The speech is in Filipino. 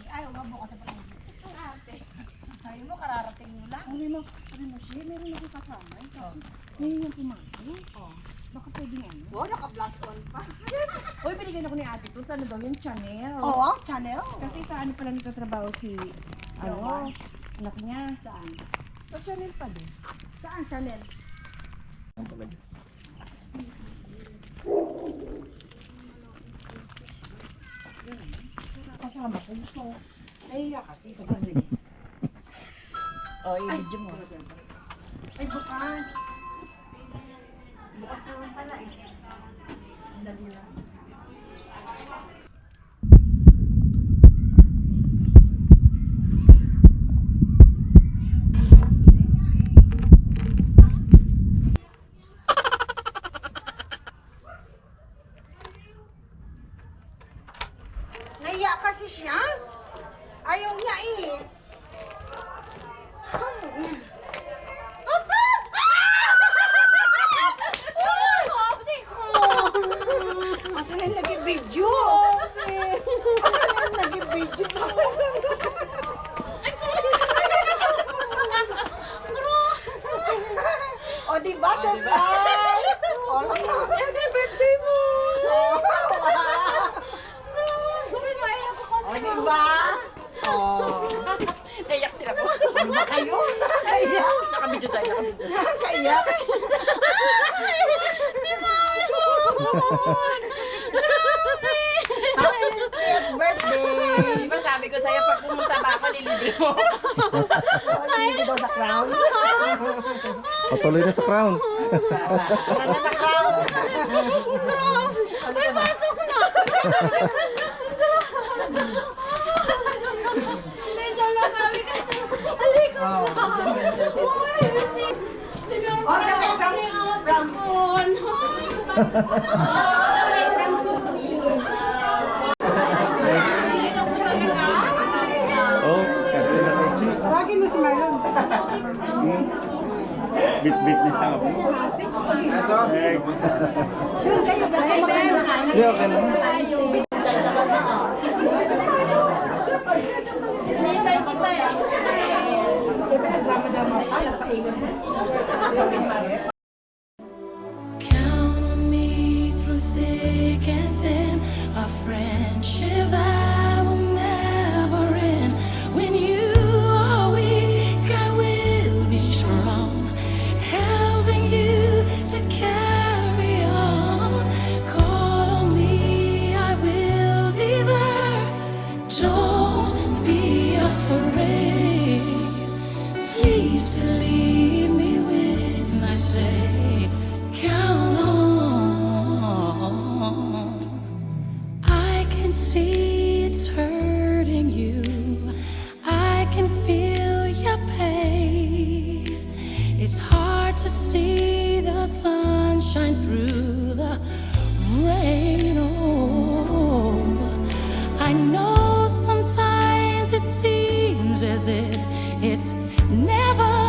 Ayaw nga bukas sa palagi. Ayaw mo, kararating mo lang. Ano mo siya? Meron ako kasama. Kasi ngayon yung pumasok. Baka pwedeng ano? Oh, naka-flash on pa. Uy, binigyan ako ni ate Tools. Ano daw yung Chanel? Oo, channel. Kasi sa ano pala nagtatrabaho si, anak niya. Saan? Sa Chanel pa din. Saan, Chanel? Kasama ko. Gusto ko. Nahiya kasi. Kasi. I-video mo. Ay, bukas. Bukas naman pala eh. Ang dali lang. Naiya kasi siya. Ayaw niya eh. Asa? Asa na yung nag-video? Asa na yung nag-video? O diba, surprise? O lang na. Birthday mo! O diba? O. Naiyak din ako. Ano ba kayo? Kaya? Nakabidyo tayo, nakabidyo. Kaya? Happy birthday! Di ba sabi ko sa'yo, pag pumunta ba ako, lilibre mo. Hindi daw sa crown. Patuloy na sa crown. Wala na sa crown. Ay, pasok na! Medyo lang kami ka. Halika Oh, Oh, dapat brown. Oh, kaya na kayo. Tawagin mo si Marlon. Bit-bit na siya. Ito. Doon kayo, baka maganda. Hindi, okay lang. Siyempre, nagdrama-drama pa. Nagpaingon. Count on me through thick and thin, a friendship that will never end. When you are weak, I will be strong, helping you to carry on. Call on me, I will be there. Don't be afraid. Please believe me when I say, count on. I can see it's hurting you. I can feel your pain. It's hard to see the sunshine through the rain. Oh, I know sometimes it seems as if it's never